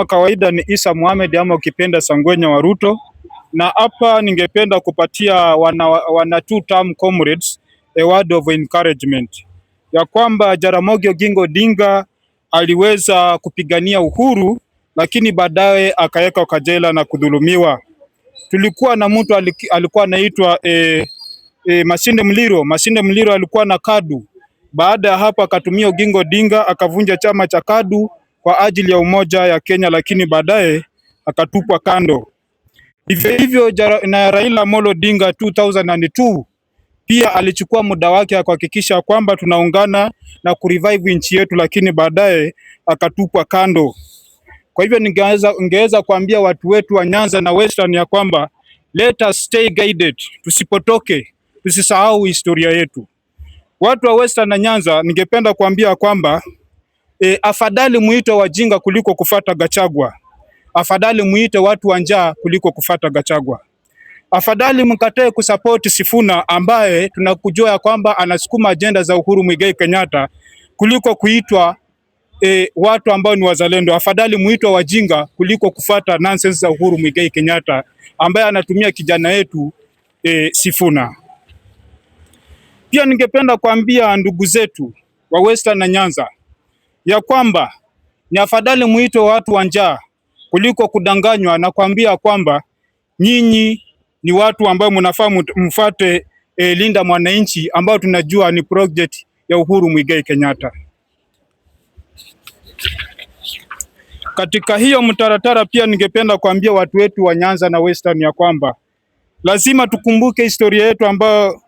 Kawaida ni Isa Mohamed ama ukipenda Sangwenya wa Ruto, na hapa ningependa kupatia wana two term comrades a word of encouragement ya kwamba Jaramogi Oginga Odinga aliweza kupigania uhuru, lakini baadaye akaweka kwa jela na kudhulumiwa. Tulikuwa na mtu alikuwa anaitwa Masinde Muliro. Masinde Muliro alikuwa na KADU. Baada ya hapo akatumia Oginga Odinga akavunja chama cha KADU kwa ajili ya umoja ya Kenya, lakini baadaye akatupwa kando. Hivyo na Raila Amolo Odinga 2002 pia alichukua muda wake kuhakikisha kwamba tunaungana na kurevive nchi yetu, lakini baadaye akatupwa kando. Kwa hivyo ningeweza kuambia watu wetu wa Nyanza na Western ya kwamba let us stay guided, tusipotoke, tusisahau historia yetu. Watu wa Western na Nyanza ningependa kuambia kwamba afadhali muite wajinga kuliko kufata Gachagua. Afadhali muite watu wa njaa kuliko kufata Gachagua. Afadhali mkatae kusupport Sifuna ambaye tunakujua ya kwamba anasukuma agenda za Uhuru Muigai Kenyatta kuliko kuitwa watu ambao ni wazalendo. Afadhali muitwe wajinga kuliko kufata nonsense za Uhuru Muigai Kenyatta ambaye anatumia kijana yetu Sifuna. Pia ningependa kuambia ndugu zetu wa Western na Nyanza ya kwamba ni afadhali muitwe watu wa njaa kuliko kudanganywa na kuambia kwamba nyinyi ni watu ambao mnafaa mfuate Linda Mwananchi ambao tunajua ni project ya Uhuru Muigai Kenyatta. Katika hiyo mtaratara pia ningependa kuambia watu wetu wa Nyanza na Western ya kwamba lazima tukumbuke historia yetu ambayo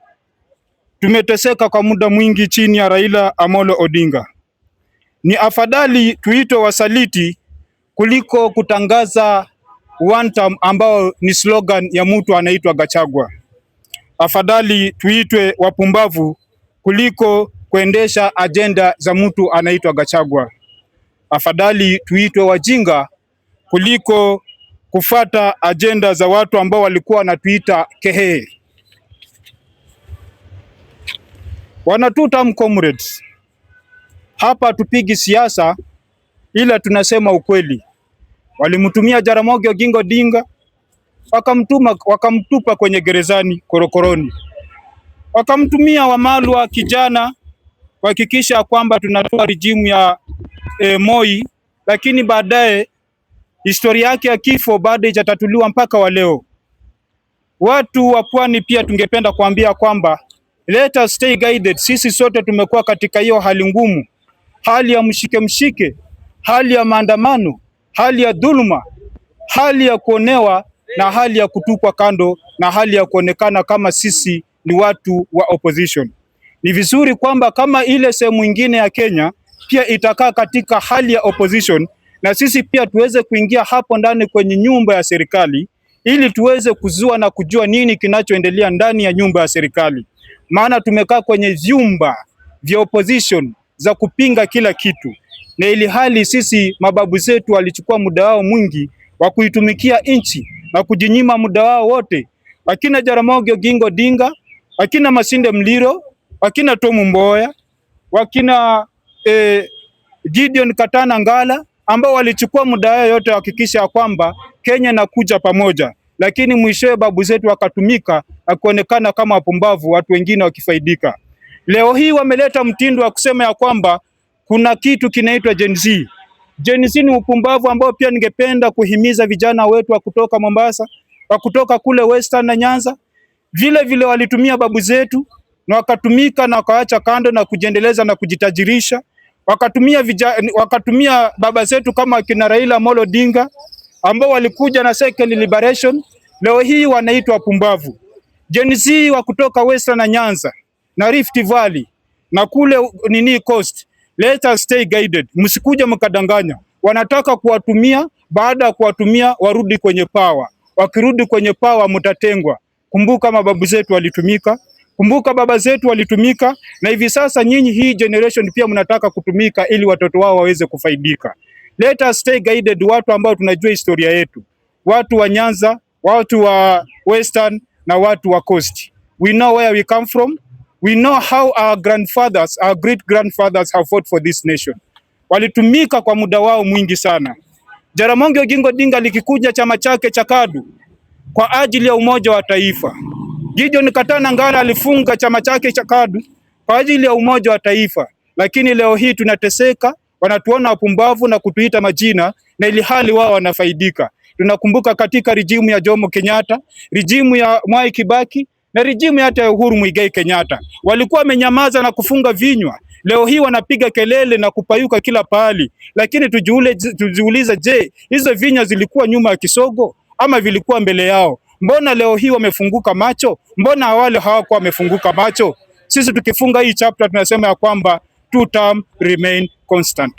tumeteseka kwa muda mwingi chini ya Raila Amolo Odinga. Ni afadhali tuitwe wasaliti kuliko kutangaza one term ambao ni slogan ya mtu anaitwa Gachagua. Afadhali tuitwe wapumbavu kuliko kuendesha agenda za mtu anaitwa Gachagua. Afadhali tuitwe wajinga kuliko kufata agenda za watu ambao walikuwa wanatuita kehe. Wana two term comrades, hapa tupigi siasa ila tunasema ukweli. Walimtumia Jaramogi Oginga Odinga wakamtupa kwenye gerezani korokoroni. Wakamtumia Wamalwa kijana kuhakikisha kwamba tunatoa rejimu ya Moi, lakini baadaye historia yake ya kifo bado haijatatuliwa mpaka wa leo. Watu wa Pwani pia tungependa kuambia kwamba let us stay guided. Sisi sote tumekuwa katika hiyo hali ngumu, hali ya mshike, hali ya maandamano, hali ya dhuluma, hali ya kuonewa na hali ya kutupwa kando na hali ya kuonekana kama sisi ni watu wa opposition. Ni vizuri kwamba kama ile sehemu nyingine ya Kenya pia itakaa katika hali ya opposition, na sisi pia tuweze kuingia hapo ndani kwenye nyumba ya serikali ili tuweze kuzua na kujua nini kinachoendelea ndani ya nyumba ya serikali. Maana tumekaa kwenye vyumba vya opposition za kupinga kila kitu, na ili hali sisi mababu zetu walichukua muda wao mwingi wa kuitumikia nchi na kujinyima muda wao wote. Wakina Jaramogi Oginga Odinga, wakina Masinde Muliro, wakina Tom Mboya, wakina Gideon Katana Ngala ambao walichukua muda wao yote kuhakikisha kwamba Kenya inakuja pamoja, lakini mwishowe babu zetu wakatumika na kuonekana kama wapumbavu, watu wengine wakifaidika. Leo hii wameleta mtindo wa kusema ya kwamba kuna kitu kinaitwa Gen Z. Gen Z ni upumbavu ambao pia ningependa kuhimiza vijana wetu wa kutoka Mombasa, wa kutoka kule Western na Nyanza. Vile walitumia babu zetu na wakatumika na wakaacha kando na kujiendeleza na kujitajirisha. Wakatumia baba zetu kama kina Raila Amolo Odinga ambao walikuja na second liberation. Leo hii wanaitwa wapumbavu. Gen Z wa kutoka Western na Nyanza na Rift Valley na kule Coast, let us stay guided. Msikuja mkadanganya. Wanataka kuwatumia, baada ya kuwatumia warudi kwenye power. Wakirudi kwenye power mtatengwa. Kumbuka mababu zetu walitumika, kumbuka baba zetu walitumika, na hivi sasa nyinyi hii generation pia mnataka kutumika ili watoto wao waweze kufaidika. Let us stay guided, watu ambao tunajua historia yetu. Watu wa Nyanza, watu wa Western na watu wa Coast. We know where we come from. We know how our grandfathers, our great grandfathers have fought for this nation. Walitumika kwa muda wao mwingi sana. Jaramogi Oginga Odinga likikuja chama chake cha KADU kwa ajili ya umoja wa taifa. Gideon Katana Ngala alifunga chama chake cha KADU kwa ajili ya umoja wa taifa, lakini leo hii tunateseka, wanatuona wapumbavu na kutuita majina, na ili hali wao wanafaidika. Tunakumbuka katika rijimu ya Jomo Kenyatta, rijimu ya Mwai Kibaki na rijimu hata ya Uhuru Muigai Kenyatta, walikuwa wamenyamaza na kufunga vinywa. Leo hii wanapiga kelele na kupayuka kila pahali, lakini tujiulize, je, hizo vinywa zilikuwa nyuma ya kisogo ama vilikuwa mbele yao? Mbona leo hii wamefunguka macho? Mbona awali hawakuwa wamefunguka macho? Sisi tukifunga hii chapter tunasema ya kwamba two term remain constant.